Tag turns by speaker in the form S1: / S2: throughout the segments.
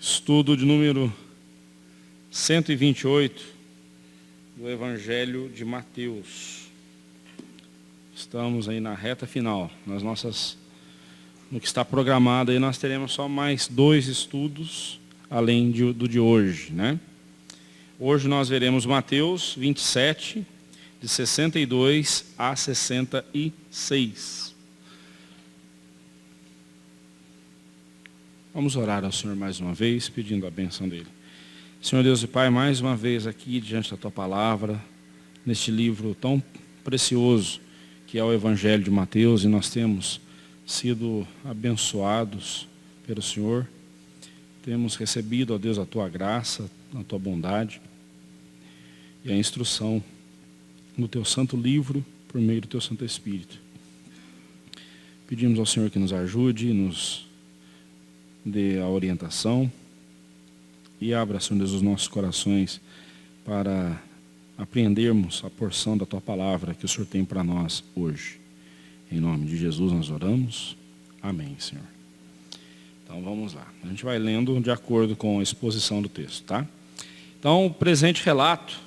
S1: Estudo de número 128 do Evangelho de Mateus. Estamos aí na reta final. No que está programado aí, nós teremos só mais 2 estudos, além do de hoje, né? Hoje nós veremos Mateus 27, de 62 a 66. Vamos orar ao Senhor mais uma vez, pedindo a bênção dele. Senhor Deus e Pai, mais uma vez aqui diante da Tua Palavra, neste livro tão precioso que é o Evangelho de Mateus, e nós temos sido abençoados pelo Senhor. Temos recebido, ó Deus, a Tua graça, a Tua bondade e a instrução no Teu santo livro, por meio do Teu Santo Espírito. Pedimos ao Senhor que nos ajude, nos dê a orientação e abra, Senhor Deus, os nossos corações para apreendermos a porção da Tua Palavra que o Senhor tem para nós hoje. Em nome de Jesus nós oramos. Amém, Senhor. Então vamos lá. A gente vai lendo de acordo com a exposição do texto, tá? Então o presente relato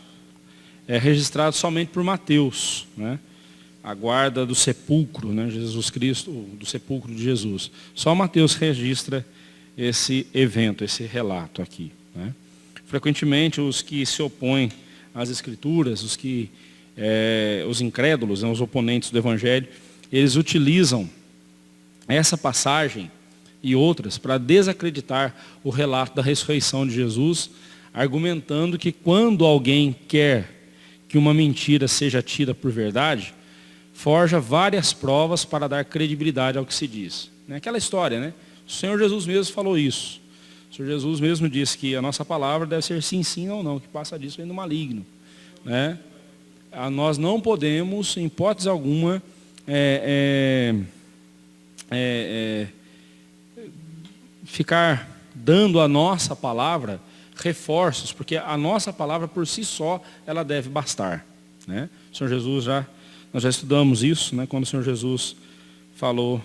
S1: é registrado somente por Mateus, né? A guarda do sepulcro, né? Jesus Cristo, do sepulcro de Jesus. Só Mateus registra esse evento, esse relato aqui, né? Frequentemente os que se opõem às Escrituras, os incrédulos, né, os oponentes do Evangelho, eles utilizam essa passagem e outras para desacreditar o relato da ressurreição de Jesus, argumentando que quando alguém quer que uma mentira seja tida por verdade, forja várias provas para dar credibilidade ao que se diz. Aquela história, né? O Senhor Jesus mesmo falou isso. O Senhor Jesus mesmo disse que a nossa palavra deve ser sim, sim ou não, que passa disso vem do maligno, né? Nós não podemos, em hipótese alguma, ficar dando à nossa palavra reforços, porque a nossa palavra por si só, ela deve bastar, né? O Senhor Jesus nós já estudamos isso, né? Quando o Senhor Jesus falou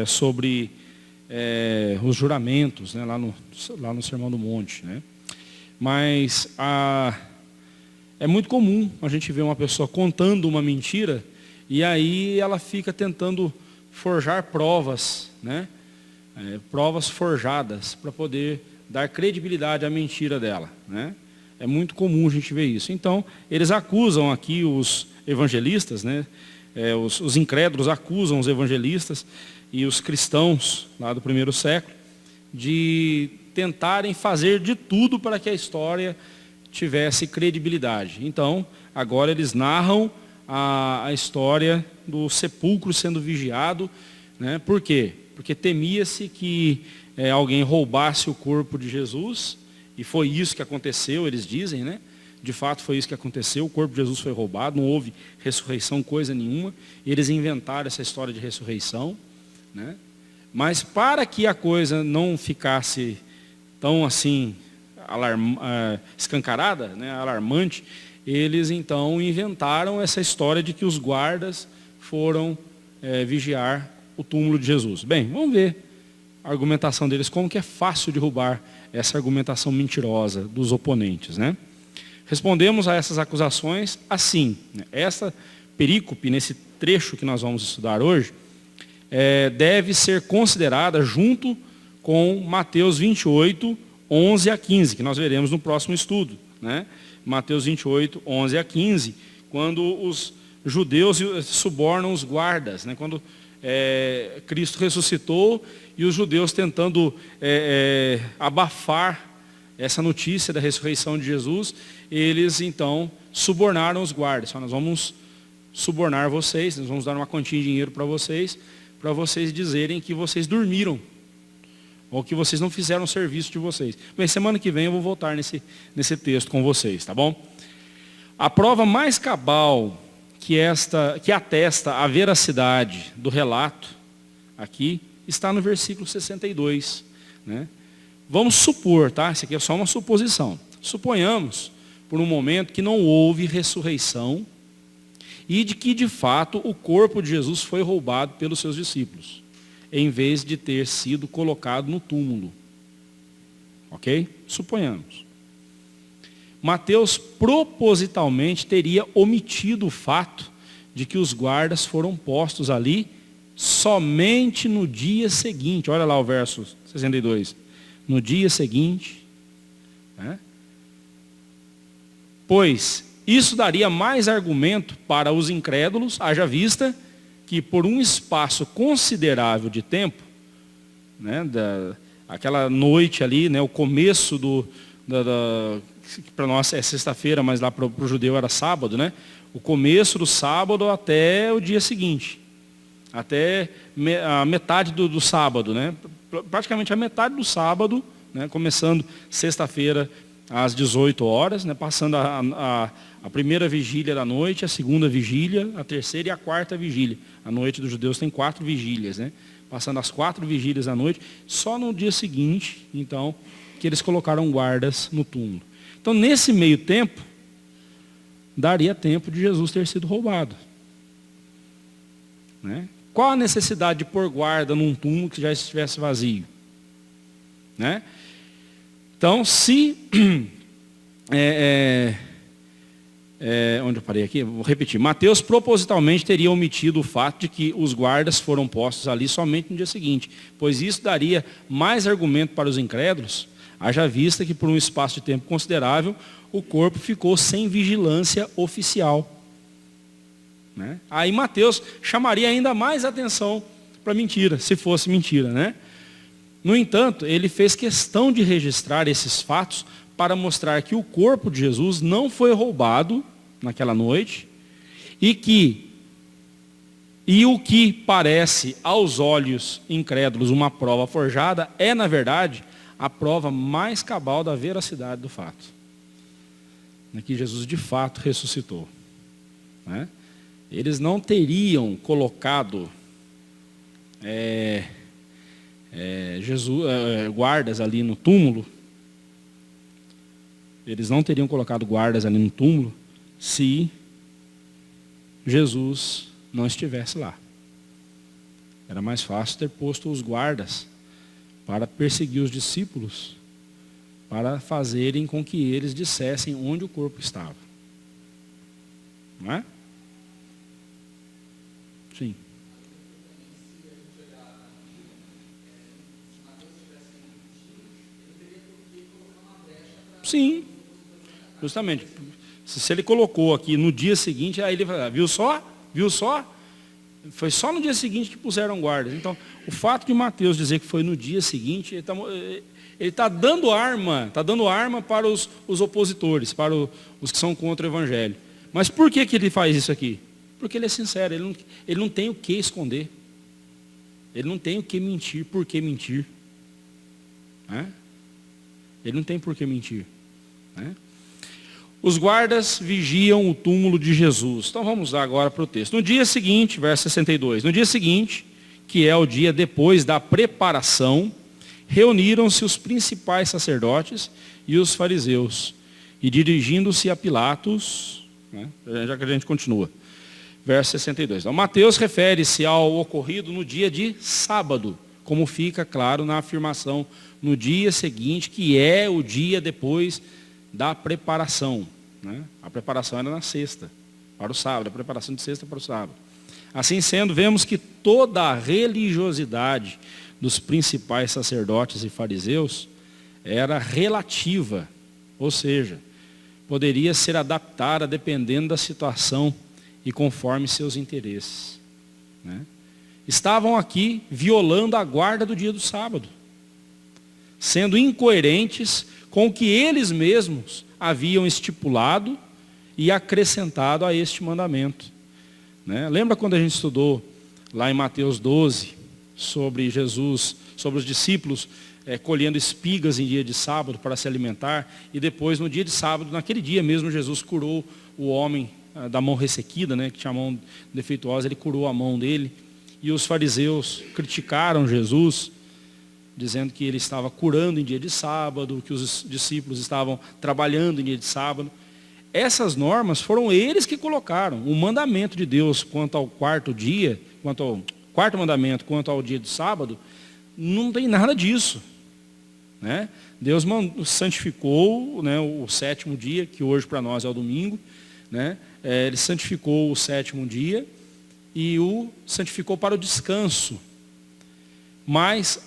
S1: sobre os juramentos, né? lá no Sermão do Monte, né? Mas é muito comum a gente ver uma pessoa contando uma mentira e aí ela fica tentando forjar provas, né? Provas forjadas para poder dar credibilidade à mentira dela, né? É muito comum a gente ver isso. Então, eles acusam aqui os evangelistas, né? Os incrédulos acusam os evangelistas e os cristãos lá do primeiro século de tentarem fazer de tudo para que a história tivesse credibilidade. Então, agora eles narram a história do sepulcro sendo vigiado, né? Por quê? Porque temia-se que alguém roubasse o corpo de Jesus, e foi isso que aconteceu, eles dizem, né? De fato foi isso que aconteceu, o corpo de Jesus foi roubado, não houve ressurreição, coisa nenhuma, e eles inventaram essa história de ressurreição, né? Mas para que a coisa não ficasse tão assim, escancarada, né? Alarmante, eles então inventaram essa história de que os guardas foram vigiar o túmulo de Jesus. Bem, vamos ver a argumentação deles, como que é fácil derrubar essa argumentação mentirosa dos oponentes, né? Respondemos a essas acusações assim, né? Essa perícope, nesse trecho que nós vamos estudar hoje, deve ser considerada junto com Mateus 28, 11 a 15, que nós veremos no próximo estudo, né? Mateus 28, 11 a 15, quando os judeus subornam os guardas, né? Quando Cristo ressuscitou e os judeus tentando abafar essa notícia da ressurreição de Jesus, eles então subornaram os guardas. Nós vamos subornar vocês, nós vamos dar uma quantia de dinheiro para vocês dizerem que vocês dormiram, ou que vocês não fizeram o serviço de vocês. Bem, semana que vem eu vou voltar nesse texto com vocês, tá bom? A prova mais cabal que atesta a veracidade do relato aqui está no versículo 62, né? Vamos supor, tá? Isso aqui é só uma suposição. Suponhamos, por um momento, que não houve ressurreição e de que, de fato, o corpo de Jesus foi roubado pelos seus discípulos, em vez de ter sido colocado no túmulo. Ok? Suponhamos. Mateus propositalmente teria omitido o fato de que os guardas foram postos ali somente no dia seguinte. Olha lá o verso 62. No dia seguinte. Né? Pois isso daria mais argumento para os incrédulos, haja vista que por um espaço considerável de tempo, né, aquela noite ali, né, o começo para nós é sexta-feira, mas lá para o judeu era sábado, né? O começo do sábado até o dia seguinte, até a metade do sábado, né? Praticamente a metade do sábado, né? Começando sexta-feira às 18 horas, né? Passando a primeira vigília da noite, a segunda vigília, a terceira e a quarta vigília. A noite dos judeus tem 4 vigílias, né? Passando as 4 vigílias da noite, só no dia seguinte, então, que eles colocaram guardas no túmulo. Então, nesse meio tempo, daria tempo de Jesus ter sido roubado. Né? Qual a necessidade de pôr guarda num túmulo que já estivesse vazio? Né? Então, se... onde eu parei aqui? Vou repetir. Mateus propositalmente teria omitido o fato de que os guardas foram postos ali somente no dia seguinte, pois isso daria mais argumento para os incrédulos, haja vista que por um espaço de tempo considerável, o corpo ficou sem vigilância oficial. Né? Aí Mateus chamaria ainda mais atenção para a mentira, se fosse mentira. Né? No entanto, ele fez questão de registrar esses fatos para mostrar que o corpo de Jesus não foi roubado naquela noite e o que parece aos olhos incrédulos uma prova forjada é, na verdade, a prova mais cabal da veracidade do fato. Que Jesus de fato ressuscitou. Né? Eles não teriam colocado guardas ali no túmulo. Eles não teriam colocado guardas ali no túmulo se Jesus não estivesse lá. Era mais fácil ter posto os guardas para perseguir os discípulos, para fazerem com que eles dissessem onde o corpo estava. Não é? Sim. Sim, justamente. Se ele colocou aqui no dia seguinte, aí ele vai, viu só? Viu só? Foi só no dia seguinte que puseram guardas. Então, o fato de Mateus dizer que foi no dia seguinte, ele está dando arma para os opositores, para os que são contra o Evangelho. Mas por que ele faz isso aqui? Porque ele é sincero, ele não tem o que esconder. Ele não tem o que mentir, por que mentir. Né? Ele não tem por que mentir. Né? Os guardas vigiam o túmulo de Jesus. Então vamos lá agora para o texto. No dia seguinte, verso 62. No dia seguinte, que é o dia depois da preparação, reuniram-se os principais sacerdotes e os fariseus. E dirigindo-se a Pilatos, né, já que a gente continua. Verso 62. Então Mateus refere-se ao ocorrido no dia de sábado, como fica claro na afirmação no dia seguinte, que é o dia depois da preparação. Né? A preparação era na sexta, para o sábado, a preparação de sexta para o sábado. Assim sendo, vemos que toda a religiosidade dos principais sacerdotes e fariseus era relativa, ou seja, poderia ser adaptada dependendo da situação e conforme seus interesses. Né? Estavam aqui violando a guarda do dia do sábado, sendo incoerentes com o que eles mesmos haviam estipulado e acrescentado a este mandamento. Né? Lembra quando a gente estudou lá em Mateus 12, sobre Jesus, sobre os discípulos colhendo espigas em dia de sábado para se alimentar, e depois no dia de sábado, naquele dia mesmo, Jesus curou o homem da mão ressequida, né, que tinha a mão defeituosa, ele curou a mão dele, e os fariseus criticaram Jesus, dizendo que ele estava curando em dia de sábado, que os discípulos estavam trabalhando em dia de sábado. Essas normas foram eles que colocaram. O mandamento de Deus quanto ao quarto dia, quanto ao quarto mandamento, quanto ao dia de sábado, não tem nada disso. né? Deus santificou, né, o sétimo dia, que hoje para nós é o domingo, né? Ele santificou o sétimo dia e o santificou para o descanso. Mas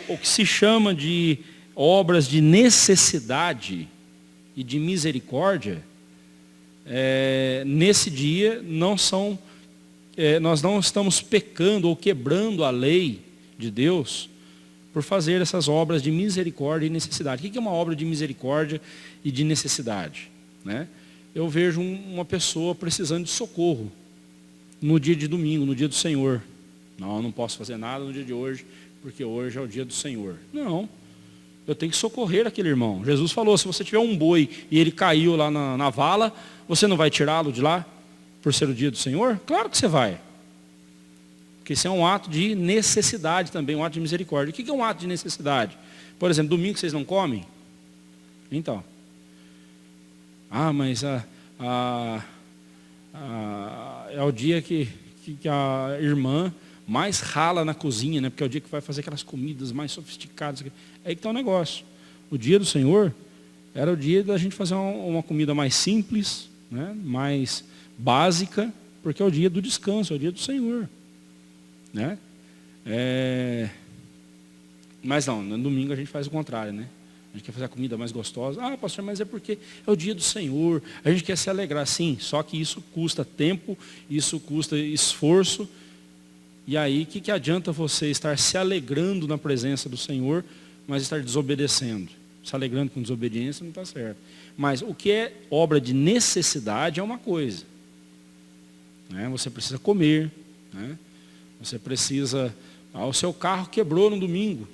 S1: o que se chama de obras de necessidade e de misericórdia, nesse dia nós não estamos pecando ou quebrando a lei de Deus por fazer essas obras de misericórdia e necessidade. O que é uma obra de misericórdia e de necessidade, né? Eu vejo uma pessoa precisando de socorro no dia de domingo, no dia do Senhor. Não, eu não posso fazer nada no dia de hoje, porque hoje é o dia do Senhor. Não, eu tenho que socorrer aquele irmão. Jesus falou, se você tiver um boi e ele caiu lá na vala, você não vai tirá-lo de lá por ser o dia do Senhor? Claro que você vai. Porque isso é um ato de necessidade também, um ato de misericórdia. O que é um ato de necessidade? Por exemplo, domingo vocês não comem? Então. Mas é o dia que a irmã mais rala na cozinha, né? Porque é o dia que vai fazer aquelas comidas mais sofisticadas. É aí que está o negócio. O dia do Senhor era o dia da gente fazer uma comida mais simples, né? Mais básica, porque é o dia do descanso, é o dia do Senhor, né? Mas não, no domingo a gente faz o contrário, né? A gente quer fazer a comida mais gostosa. Pastor, mas é porque é o dia do Senhor. A gente quer se alegrar, sim. Só que isso custa tempo, isso custa esforço. E aí, o que adianta você estar se alegrando na presença do Senhor, mas estar desobedecendo? Se alegrando com desobediência não está certo. Mas o que é obra de necessidade é uma coisa, né? Você precisa comer, né? Você precisa... o seu carro quebrou no domingo.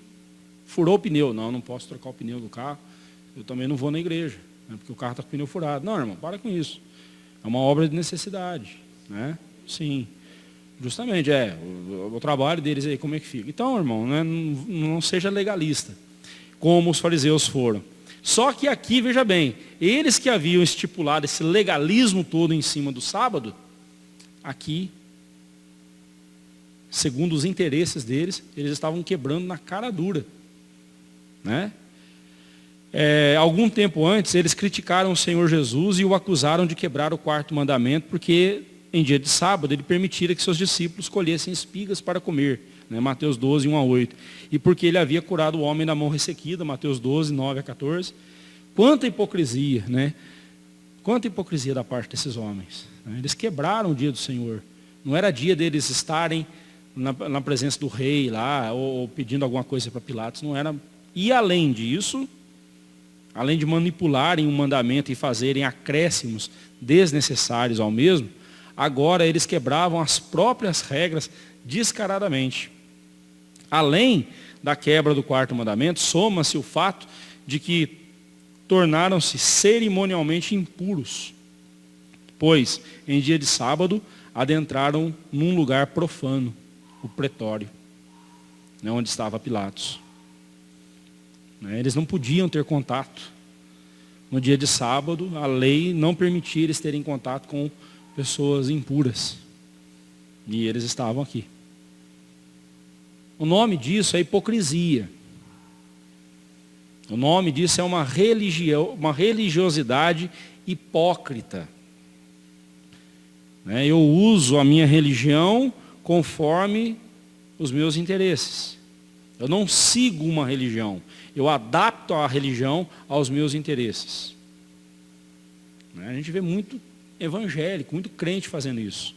S1: Furou o pneu. Não posso trocar o pneu do carro. Eu também não vou na igreja, né? Porque o carro está com o pneu furado. Não, irmão, para com isso. É uma obra de necessidade, né? Sim. Justamente, o trabalho deles aí, como é que fica? Então, irmão, né, não seja legalista, como os fariseus foram. Só que aqui, veja bem, eles que haviam estipulado esse legalismo todo em cima do sábado, aqui, segundo os interesses deles, eles estavam quebrando na cara dura, né? Algum tempo antes, eles criticaram o Senhor Jesus e o acusaram de quebrar o quarto mandamento, porque em dia de sábado ele permitira que seus discípulos colhessem espigas para comer, né? Mateus 12, 1-8. E porque ele havia curado o homem da mão ressequida, Mateus 12, 9-14. Quanta hipocrisia, né? Quanta hipocrisia da parte desses homens, né? Eles quebraram o dia do Senhor. Não era dia deles estarem na presença do rei lá, ou pedindo alguma coisa para Pilatos, não era. E além disso, além de manipularem o mandamento e fazerem acréscimos desnecessários ao mesmo, agora eles quebravam as próprias regras descaradamente. Além da quebra do quarto mandamento, soma-se o fato de que tornaram-se cerimonialmente impuros, pois em dia de sábado adentraram num lugar profano, o pretório, né, onde estava Pilatos. Eles não podiam ter contato. No dia de sábado, a lei não permitia eles terem contato com pessoas impuras. E eles estavam aqui. O nome disso é hipocrisia. O nome disso é uma religiosidade hipócrita. Eu uso a minha religião conforme os meus interesses. Eu não sigo uma religião. Eu adapto a religião aos meus interesses. A gente vê muito evangélico, muito crente fazendo isso.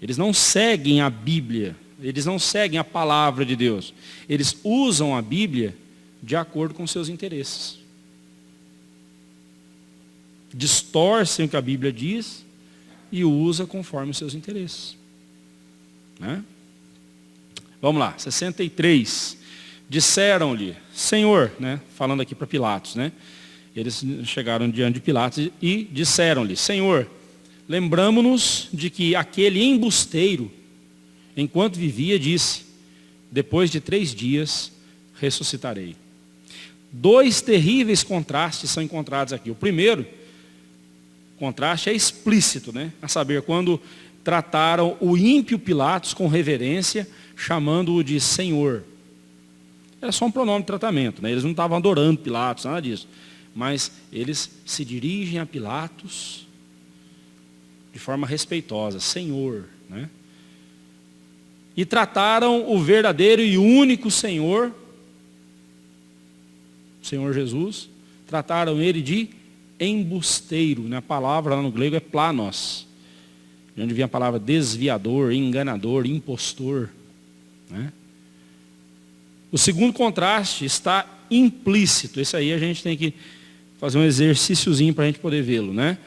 S1: Eles não seguem a Bíblia, eles não seguem a palavra de Deus. Eles usam a Bíblia de acordo com seus interesses. Distorcem o que a Bíblia diz e usa conforme os seus interesses. Vamos lá, 63. Disseram-lhe, Senhor, falando aqui para Pilatos, eles chegaram diante de Pilatos e disseram-lhe, Senhor, lembramo-nos de que aquele embusteiro, enquanto vivia, disse, depois de 3 dias ressuscitarei. 2 terríveis contrastes são encontrados aqui. O primeiro contraste é explícito, a saber, quando trataram o ímpio Pilatos com reverência, chamando-o de Senhor. era só um pronome de tratamento, né? Eles não estavam adorando Pilatos, nada disso. Mas eles se dirigem a Pilatos de forma respeitosa, Senhor, né? E trataram o verdadeiro e único Senhor, o Senhor Jesus, trataram ele de embusteiro, né? A palavra lá no grego é planos, de onde vem a palavra desviador, enganador, impostor, né? O segundo contraste está implícito. Esse aí a gente tem que fazer um exercíciozinho para a gente poder vê-lo, né?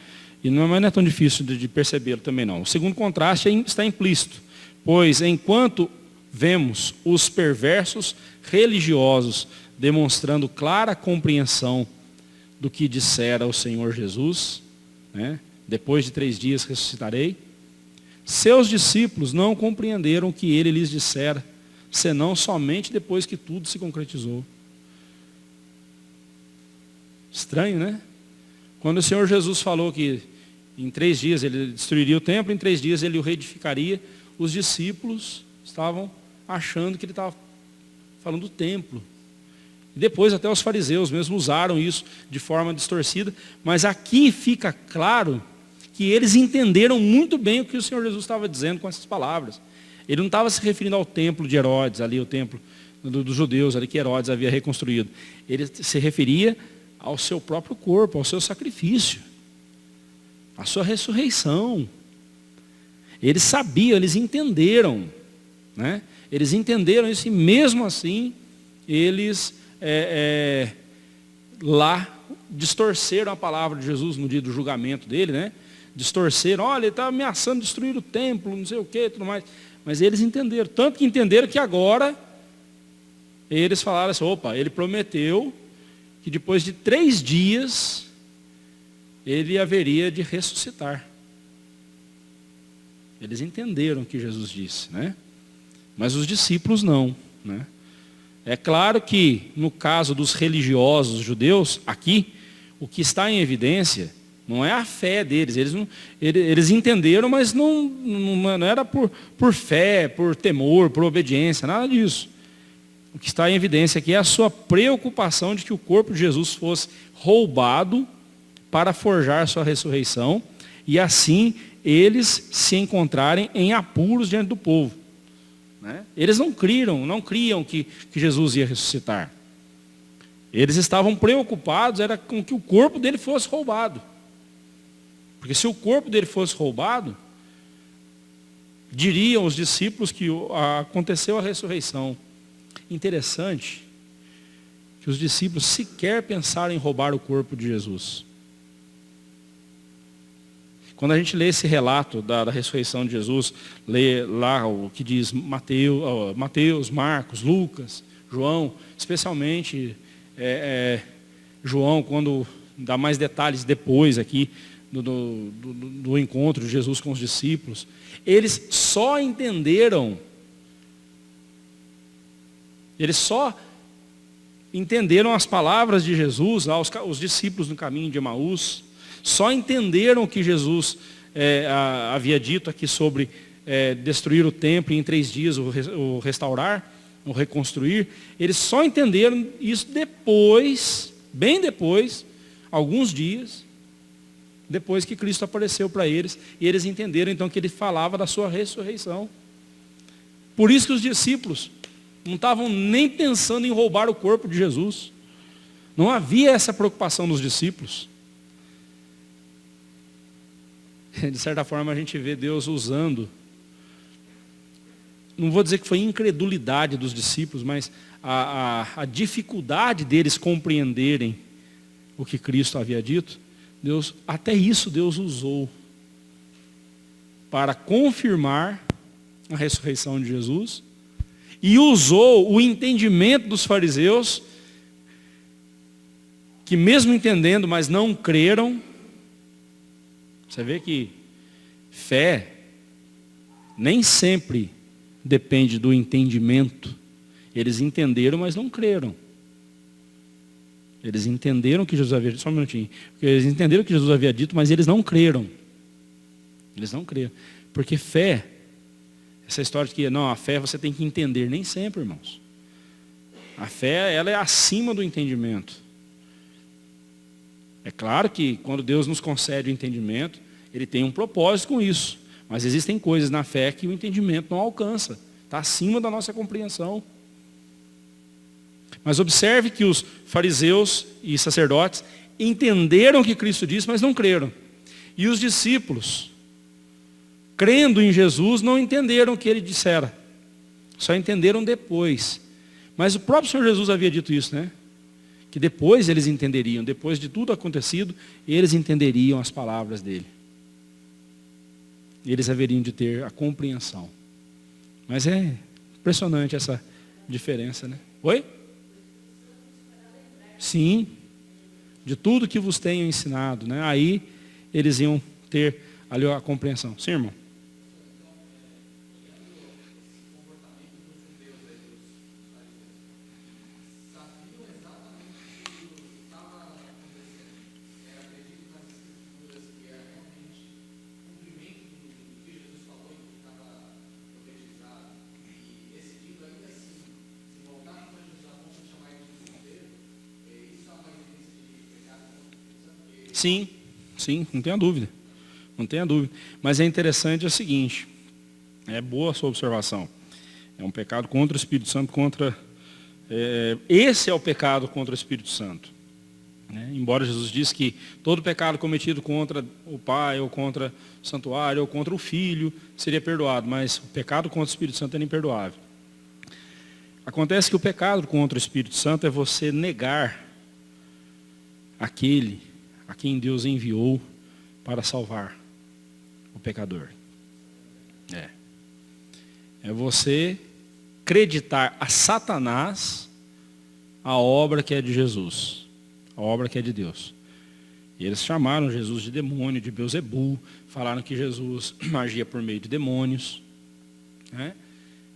S1: E não é tão difícil de percebê-lo também não. O segundo contraste está implícito, pois enquanto vemos os perversos religiosos demonstrando clara compreensão do que dissera o Senhor Jesus, né? Depois de 3 dias ressuscitarei, seus discípulos não compreenderam o que ele lhes dissera, senão somente depois que tudo se concretizou. Estranho, né? Quando o Senhor Jesus falou que em 3 dias ele destruiria o templo, em 3 dias ele o reedificaria, os discípulos estavam achando que ele estava falando do templo. E depois até os fariseus mesmo usaram isso de forma distorcida, mas aqui fica claro que eles entenderam muito bem o que o Senhor Jesus estava dizendo com essas palavras. Ele não estava se referindo ao templo de Herodes, ali o templo dos judeus, ali que Herodes havia reconstruído. Ele se referia ao seu próprio corpo, ao seu sacrifício, à sua ressurreição. Eles sabiam, eles entenderam, né? Eles entenderam isso e mesmo assim, eles lá distorceram a palavra de Jesus no dia do julgamento dele, né? Distorceram, olha, ele está ameaçando destruir o templo, não sei o que, tudo mais. Mas eles entenderam, tanto que entenderam que agora eles falaram assim, opa, ele prometeu que depois de 3 dias ele haveria de ressuscitar. Eles entenderam o que Jesus disse, né? Mas os discípulos não, né? É claro que no caso dos religiosos judeus, aqui, o que está em evidência não é a fé deles. Eles entenderam, mas não era por fé, por temor, por obediência, nada disso. O que está em evidência aqui é a sua preocupação de que o corpo de Jesus fosse roubado para forjar sua ressurreição e assim eles se encontrarem em apuros diante do povo, né? Eles não criam que Jesus ia ressuscitar. Eles estavam preocupados era com que o corpo dele fosse roubado. Porque se o corpo dele fosse roubado, diriam os discípulos que aconteceu a ressurreição. Interessante que os discípulos sequer pensaram em roubar o corpo de Jesus. Quando a gente lê esse relato da ressurreição de Jesus, lê lá o que diz Mateus, Marcos, Lucas, João, especialmente João, quando dá mais detalhes depois aqui do encontro de Jesus com os discípulos, eles só entenderam as palavras de Jesus, os discípulos no caminho de Emaús, só entenderam o que Jesus havia dito aqui sobre destruir o templo e em 3 dias o restaurar, o reconstruir. Eles só entenderam isso depois, bem depois, alguns dias, depois que Cristo apareceu para eles, e eles entenderam então que ele falava da sua ressurreição. Por isso que os discípulos não estavam nem pensando em roubar o corpo de Jesus. Não havia essa preocupação nos discípulos. De certa forma a gente vê Deus usando, não vou dizer que foi incredulidade dos discípulos, mas a dificuldade deles compreenderem o que Cristo havia dito, até isso Deus usou para confirmar a ressurreição de Jesus e usou o entendimento dos fariseus, que mesmo entendendo, mas não creram. Você vê que fé nem sempre depende do entendimento. Eles entenderam, mas não creram. Eles entenderam que Jesus havia dito, só um minutinho. Eles entenderam que Jesus havia dito, mas eles não creram. Eles não creram. Porque fé, essa história de que não, a fé você tem que entender, nem sempre, irmãos. A fé, ela é acima do entendimento. É claro que quando Deus nos concede o entendimento, Ele tem um propósito com isso. Mas existem coisas na fé que o entendimento não alcança. Está acima da nossa compreensão. Mas observe que os fariseus e sacerdotes entenderam o que Cristo disse, mas não creram. E os discípulos, crendo em Jesus, não entenderam o que Ele dissera. Só entenderam depois. Mas o próprio Senhor Jesus havia dito isso, né? Que depois eles entenderiam, depois de tudo acontecido, eles entenderiam as palavras dele. Eles haveriam de ter a compreensão. Mas é impressionante essa diferença, né? Oi? Sim. De tudo que vos tenho ensinado, né? Aí eles iam ter ali a compreensão. Sim, irmão? Sim, sim, não tenha dúvida. Não tenha dúvida. Mas é interessante o seguinte, é boa a sua observação. É um pecado contra o Espírito Santo, esse é o pecado contra o Espírito Santo. Né? Embora Jesus disse que todo pecado cometido contra o Pai, ou contra o santuário, ou contra o Filho, seria perdoado, mas o pecado contra o Espírito Santo era imperdoável. Acontece que o pecado contra o Espírito Santo é você negar aquele a quem Deus enviou para salvar o pecador. É você acreditar a Satanás a obra que é de Jesus, a obra que é de Deus. E eles chamaram Jesus de demônio, de Beelzebul, falaram que Jesus agia por meio de demônios. Né?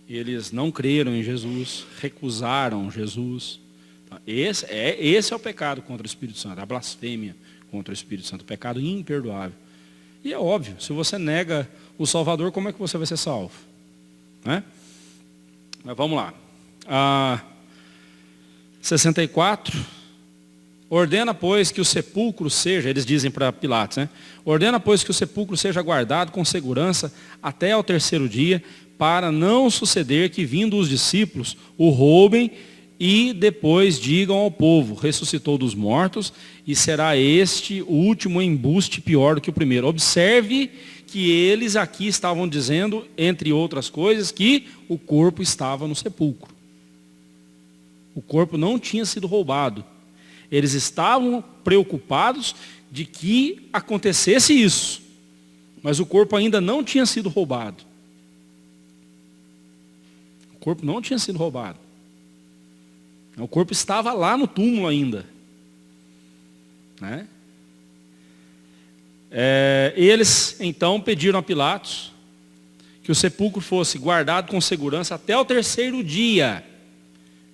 S1: Eles não creram em Jesus, recusaram Jesus. Esse é o pecado contra o Espírito Santo, a blasfêmia contra o Espírito Santo, o pecado imperdoável. E é óbvio, se você nega o Salvador, como é que você vai ser salvo? Né? Mas vamos lá. 64. Ordena, pois, que o sepulcro seja, eles dizem para Pilatos, né? Ordena, pois, que o sepulcro seja guardado com segurança até ao terceiro dia, para não suceder que, vindo os discípulos, o roubem e depois digam ao povo, ressuscitou dos mortos, e será este o último embuste pior do que o primeiro. Observe que eles aqui estavam dizendo, entre outras coisas, que o corpo estava no sepulcro. O corpo não tinha sido roubado. Eles estavam preocupados de que acontecesse isso, mas o corpo ainda não tinha sido roubado. O corpo não tinha sido roubado. O corpo estava lá no túmulo ainda. Né? Eles então pediram a Pilatos que o sepulcro fosse guardado com segurança até o terceiro dia.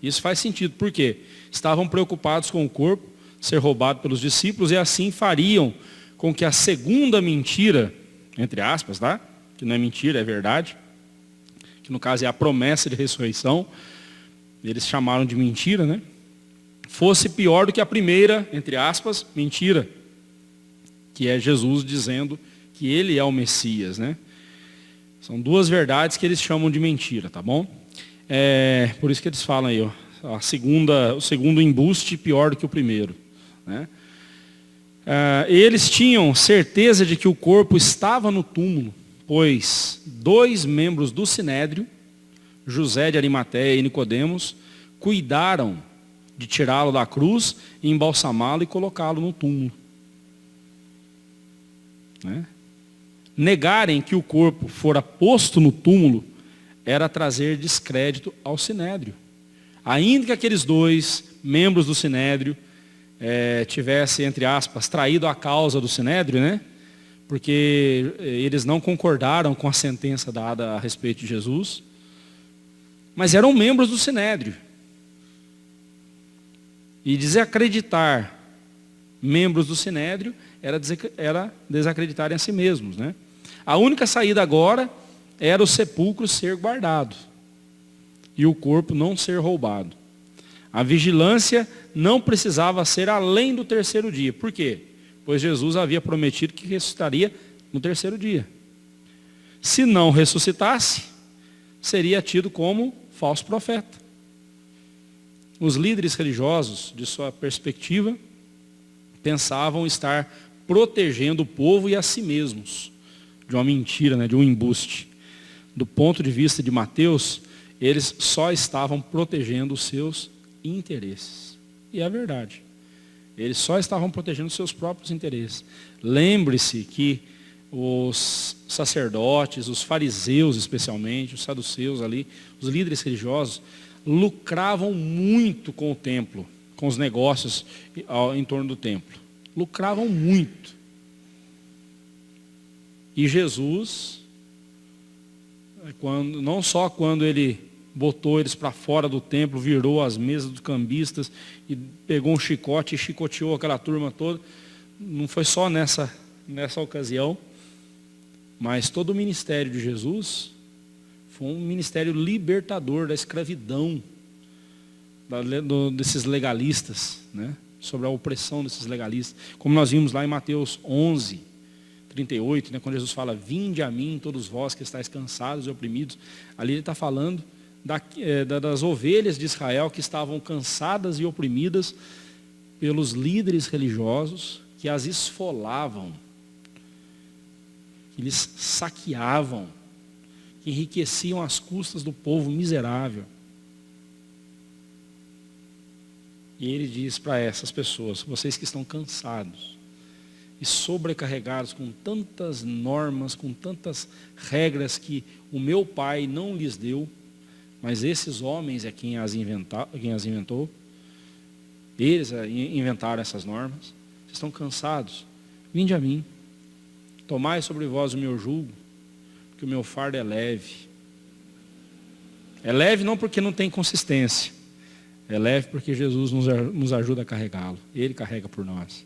S1: Isso faz sentido, por quê? Estavam preocupados com o corpo ser roubado pelos discípulos e assim fariam com que a segunda mentira, entre aspas, tá? Que não é mentira, é verdade, que no caso é a promessa de ressurreição, eles chamaram de mentira, né? Fosse pior do que a primeira, entre aspas, mentira, que é Jesus dizendo que ele é o Messias, né? São duas verdades que eles chamam de mentira, tá bom? Por isso que eles falam aí, ó, o segundo embuste pior do que o primeiro. Né? Eles tinham certeza de que o corpo estava no túmulo, pois 2 membros do Sinédrio, José de Arimateia e Nicodemos, cuidaram de tirá-lo da cruz, embalsamá-lo e colocá-lo no túmulo. Né? Negarem que o corpo fora posto no túmulo era trazer descrédito ao Sinédrio. Ainda que aqueles 2 membros do Sinédrio tivessem, entre aspas, traído a causa do Sinédrio, né? Porque eles não concordaram com a sentença dada a respeito de Jesus, mas eram membros do Sinédrio. E desacreditar membros do Sinédrio era desacreditarem a si mesmos. Né? A única saída agora era o sepulcro ser guardado e o corpo não ser roubado. A vigilância não precisava ser além do terceiro dia. Por quê? Pois Jesus havia prometido que ressuscitaria no terceiro dia. Se não ressuscitasse, seria tido como falso profeta. Os líderes religiosos, de sua perspectiva, pensavam estar protegendo o povo e a si mesmos de uma mentira, de um embuste. Do ponto de vista de Mateus, eles só estavam protegendo os seus interesses. E é verdade. Eles só estavam protegendo os seus próprios interesses. Lembre-se que os sacerdotes, os fariseus especialmente, os saduceus ali, os líderes religiosos, lucravam muito com o templo, com os negócios em torno do templo. Lucravam muito. E Jesus, não só quando ele botou eles para fora do templo, virou as mesas dos cambistas e pegou um chicote e chicoteou aquela turma toda, não foi só nessa ocasião, mas todo o ministério de Jesus foi um ministério libertador da escravidão desses legalistas, sobre a opressão desses legalistas. Como nós vimos lá em Mateus 11, 38, quando Jesus fala, vinde a mim todos vós que estáis cansados e oprimidos. Ali ele está falando das ovelhas de Israel que estavam cansadas e oprimidas pelos líderes religiosos que as esfolavam, que lhes saqueavam, que enriqueciam às custas do povo miserável. E ele diz para essas pessoas, vocês que estão cansados e sobrecarregados com tantas normas, com tantas regras que o meu Pai não lhes deu, mas esses homens é quem as inventou, eles inventaram essas normas, vocês estão cansados, vinde a mim, tomai sobre vós o meu jugo, porque o meu fardo é leve. É leve não porque não tem consistência, é leve porque Jesus nos ajuda a carregá-lo. Ele carrega por nós.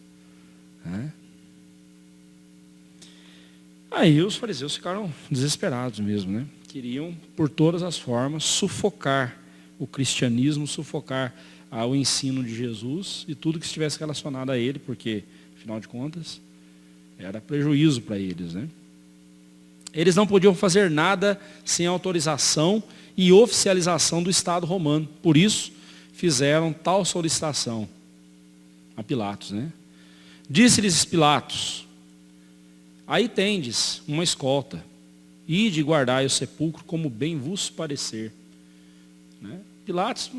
S1: Aí os fariseus ficaram desesperados mesmo, Queriam, por todas as formas, sufocar o cristianismo, sufocar o ensino de Jesus e tudo que estivesse relacionado a ele, porque, afinal de contas, era prejuízo para eles, Eles não podiam fazer nada sem autorização e oficialização do Estado romano. Por isso, fizeram tal solicitação a Pilatos, Disse-lhes Pilatos, aí tendes uma escolta, ide e guardai o sepulcro como bem vos parecer. Pilatos,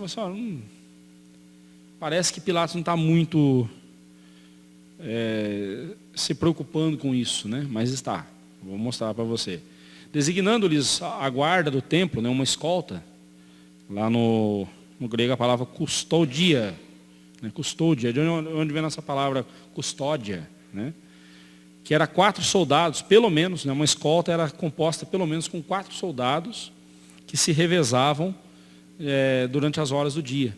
S1: parece que Pilatos não está muito se preocupando com isso, mas está. Vou mostrar para você. Designando-lhes a guarda do templo, uma escolta, lá no grego a palavra custodia, custódia, de onde vem essa palavra custódia, que era 4 soldados, pelo menos, uma escolta era composta pelo menos com 4 soldados que se revezavam durante as horas do dia,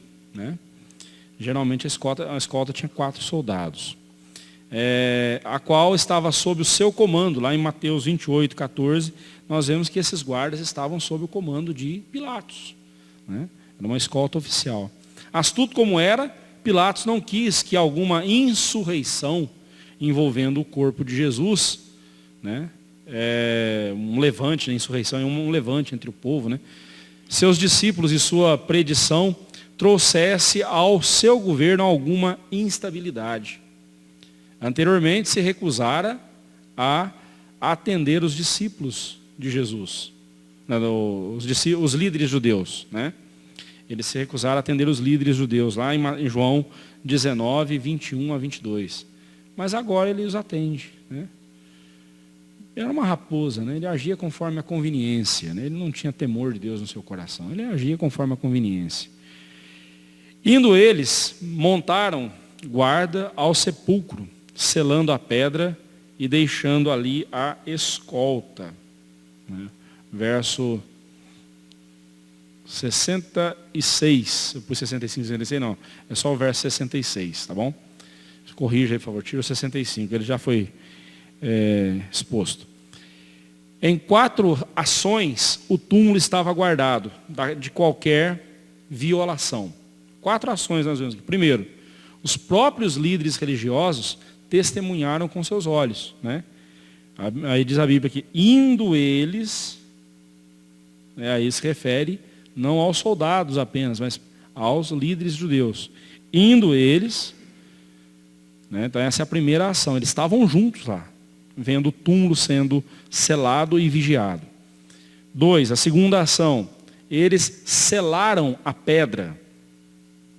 S1: Geralmente a escolta tinha 4 soldados, a qual estava sob o seu comando. Lá em Mateus 28, 14, nós vemos que esses guardas estavam sob o comando de Pilatos, Era uma escolta oficial. Astuto como era, Pilatos não quis que alguma insurreição envolvendo o corpo de Jesus, um levante, insurreição é um levante entre o povo, seus discípulos e sua predição trouxesse ao seu governo alguma instabilidade. Anteriormente se recusara a atender os discípulos de Jesus, os líderes judeus, Eles se recusaram a atender os líderes judeus, lá em João 19, 21 a 22. Mas agora ele os atende. Ele era uma raposa, ele agia conforme a conveniência. Ele não tinha temor de Deus no seu coração. Ele agia conforme a conveniência. Indo eles, montaram guarda ao sepulcro, selando a pedra e deixando ali a escolta. Verso 66, eu pus 65, 66 não, é só o verso 66, tá bom? Corrija aí, por favor, tira o 65, ele já foi exposto. Em 4 ações, o túmulo estava guardado de qualquer violação. 4 ações nós vemos aqui. Primeiro, os próprios líderes religiosos testemunharam com seus olhos, né? Aí diz a Bíblia que indo eles, aí se refere não aos soldados apenas, mas aos líderes judeus. Indo eles, né? Então essa é a primeira ação. Eles estavam juntos lá, vendo o túmulo sendo selado e vigiado. 2, a segunda ação, eles selaram a pedra.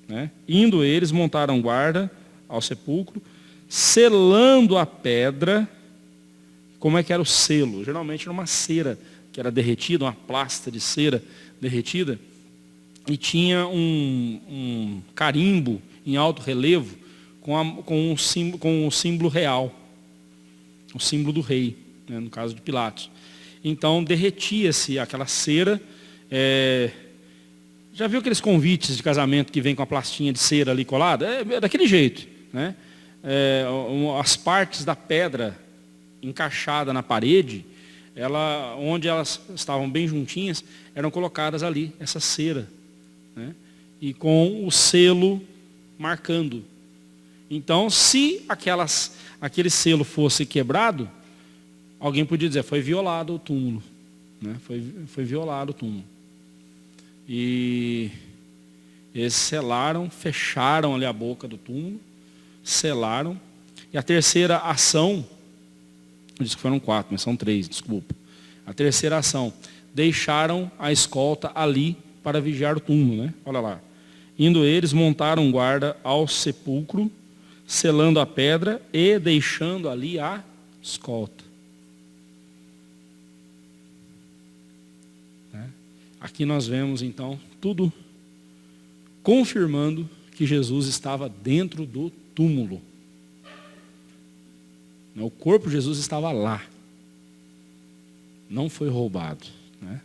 S1: Né? Indo eles, montaram guarda ao sepulcro, selando a pedra. Como é que era o selo? Geralmente era uma cera que era derretida, uma plasta de cera derretida, e tinha um carimbo em alto relevo com o símbolo real, o símbolo do rei, né, no caso de Pilatos. Então derretia-se aquela cera. Já viu aqueles convites de casamento que vem com a plastinha de cera ali colada? É daquele jeito, né? As partes da pedra encaixada na parede, onde elas estavam bem juntinhas, eram colocadas ali, essa cera, né? E com o selo marcando. Então, se aquele selo fosse quebrado, alguém podia dizer, foi violado o túmulo, né? Foi violado o túmulo. E eles selaram, fecharam ali a boca do túmulo, selaram. E a terceira ação, eu disse que foram 4, mas são 3, desculpa. A terceira ação, deixaram a escolta ali para vigiar o túmulo, né? Olha lá. Indo eles, montaram guarda ao sepulcro, selando a pedra e deixando ali a escolta. Aqui nós vemos então tudo confirmando que Jesus estava dentro do túmulo. O corpo de Jesus estava lá. Não foi roubado, né?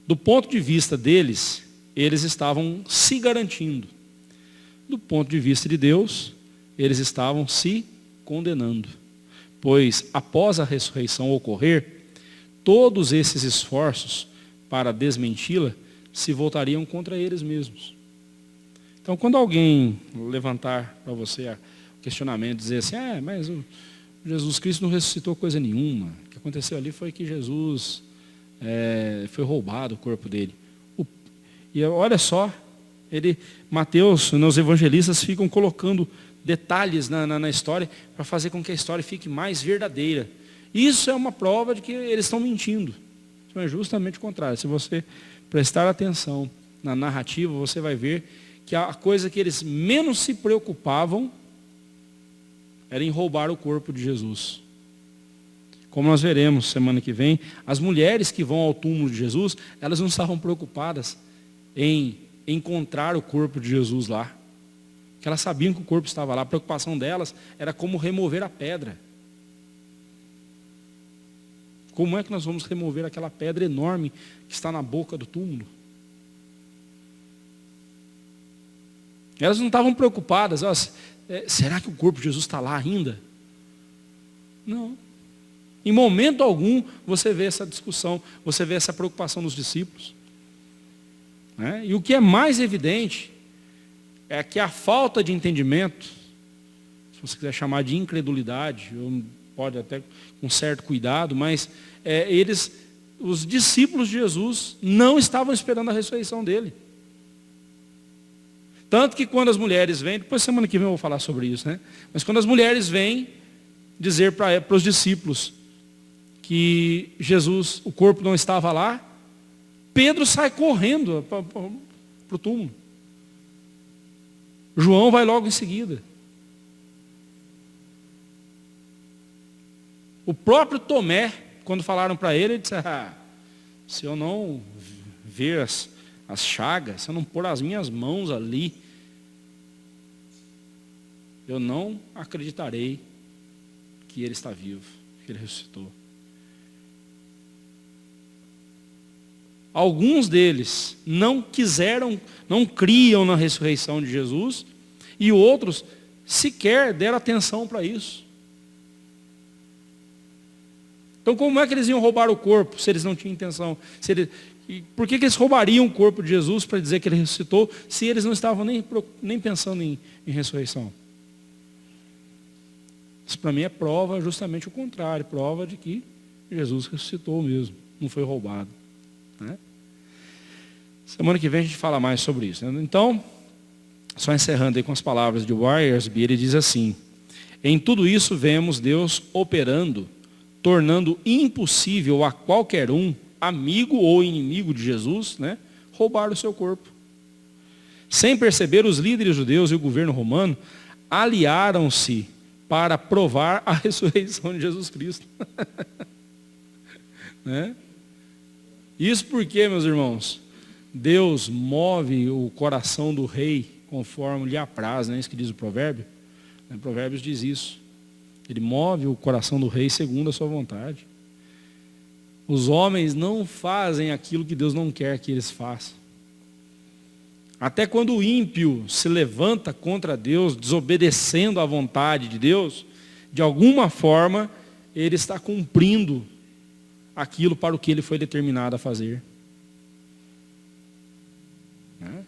S1: Do ponto de vista deles, eles estavam se garantindo. Do ponto de vista de Deus, eles estavam se condenando. Pois após a ressurreição ocorrer, todos esses esforços para desmenti-la se voltariam contra eles mesmos. Então, quando alguém levantar para você o questionamento, dizer assim, mas Jesus Cristo não ressuscitou coisa nenhuma, o que aconteceu ali foi que Jesus foi roubado o corpo dele. E olha só, Mateus, os evangelistas ficam colocando detalhes na história para fazer com que a história fique mais verdadeira. Isso é uma prova de que eles estão mentindo. Isso é justamente o contrário. Se você prestar atenção na narrativa, você vai ver que a coisa que eles menos se preocupavam era em roubar o corpo de Jesus. Como nós veremos semana que vem, as mulheres que vão ao túmulo de Jesus, elas não estavam preocupadas em encontrar o corpo de Jesus lá. Porque elas sabiam que o corpo estava lá. A preocupação delas era como remover a pedra. Como é que nós vamos remover aquela pedra enorme que está na boca do túmulo? Elas não estavam preocupadas. Será que o corpo de Jesus está lá ainda? Não. Em momento algum você vê essa discussão, você vê essa preocupação dos discípulos. Né? E o que é mais evidente é que a falta de entendimento, se você quiser chamar de incredulidade, pode até com certo cuidado, mas os discípulos de Jesus não estavam esperando a ressurreição dele. Tanto que quando as mulheres vêm, depois semana que vem eu vou falar sobre isso, né? Mas quando as mulheres vêm dizer para os discípulos que Jesus, o corpo não estava lá, Pedro sai correndo para o túmulo. João vai logo em seguida. O próprio Tomé, quando falaram para ele disse, se eu não ver as chagas, se eu não pôr as minhas mãos ali, eu não acreditarei que ele está vivo, que ele ressuscitou. Alguns deles não criam na ressurreição de Jesus, e outros sequer deram atenção para isso. Então como é que eles iam roubar o corpo, se eles não tinham intenção? E por que eles roubariam o corpo de Jesus para dizer que ele ressuscitou, se eles não estavam nem pensando em ressurreição? Isso para mim é prova justamente o contrário, prova de que Jesus ressuscitou mesmo, não foi roubado. Né? Semana que vem a gente fala mais sobre isso. Né? Então, só encerrando aí com as palavras de Wiersbe, ele diz assim: em tudo isso vemos Deus operando, tornando impossível a qualquer um, amigo ou inimigo de Jesus, né, roubar o seu corpo. Sem perceber, os líderes judeus e o governo romano aliaram-se para provar a ressurreição de Jesus Cristo. Né? Isso porque, meus irmãos, Deus move o coração do rei conforme lhe apraz, não é isso que diz o provérbio? O Provérbios diz isso. Ele move o coração do rei segundo a sua vontade. Os homens não fazem aquilo que Deus não quer que eles façam. Até quando o ímpio se levanta contra Deus, desobedecendo à vontade de Deus, de alguma forma, ele está cumprindo aquilo para o que ele foi determinado a fazer. Né?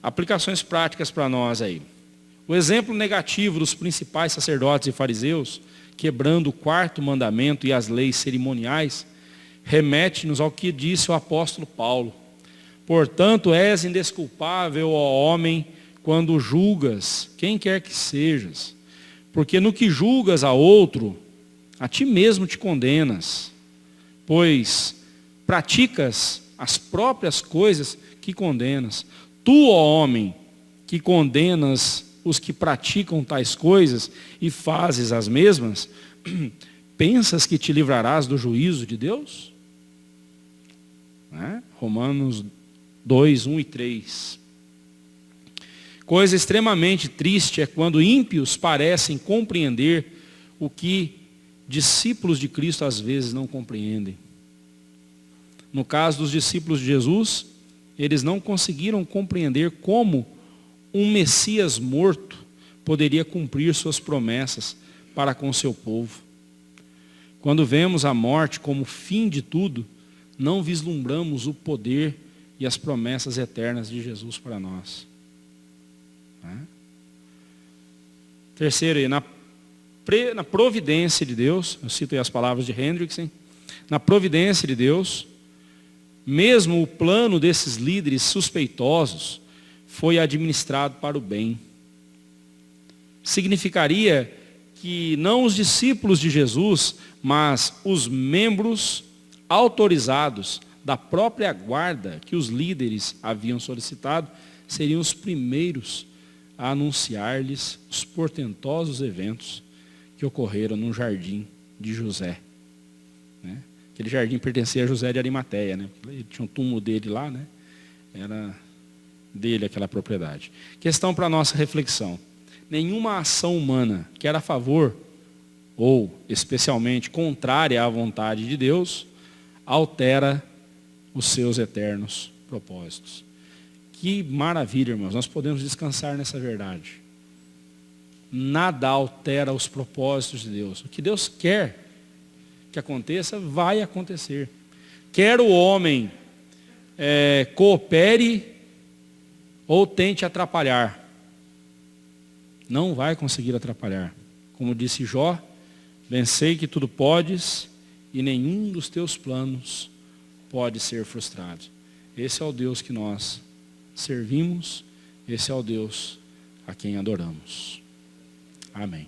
S1: Aplicações práticas para nós aí. O exemplo negativo dos principais sacerdotes e fariseus, quebrando o 4º mandamento e as leis cerimoniais, remete-nos ao que disse o apóstolo Paulo. Portanto, és indesculpável, ó homem, quando julgas quem quer que sejas, porque no que julgas a outro, a ti mesmo te condenas, pois praticas as próprias coisas que condenas. Tu, ó homem, que condenas os que praticam tais coisas e fazes as mesmas, pensas que te livrarás do juízo de Deus? Romanos 2, 1 e 3. Coisa extremamente triste é quando ímpios parecem compreender o que discípulos de Cristo às vezes não compreendem. No caso dos discípulos de Jesus, eles não conseguiram compreender como um Messias morto poderia cumprir suas promessas para com seu povo. Quando vemos a morte como fim de tudo, não vislumbramos o poder e as promessas eternas de Jesus para nós. Terceiro, na providência de Deus, eu cito aí as palavras de Hendrickson, na providência de Deus, mesmo o plano desses líderes suspeitosos foi administrado para o bem. Significaria que não os discípulos de Jesus, mas os membros autorizados da própria guarda que os líderes haviam solicitado, seriam os primeiros a anunciar-lhes os portentosos eventos que ocorreram no jardim de José. Né? Aquele jardim pertencia a José de Arimateia, né? Ele tinha um túmulo dele lá, né? Era dele aquela propriedade. Questão para a nossa reflexão. Nenhuma ação humana, quer a favor ou especialmente contrária à vontade de Deus, altera os seus eternos propósitos. Que maravilha, irmãos, nós podemos descansar nessa verdade. Nada altera os propósitos de Deus. O que Deus quer que aconteça, vai acontecer. Quer o homem coopere ou tente atrapalhar, não vai conseguir atrapalhar. Como disse Jó, bem sei que tudo podes e nenhum dos teus planos pode ser frustrado. Esse é o Deus que nós servimos, esse é o Deus a quem adoramos. Amém.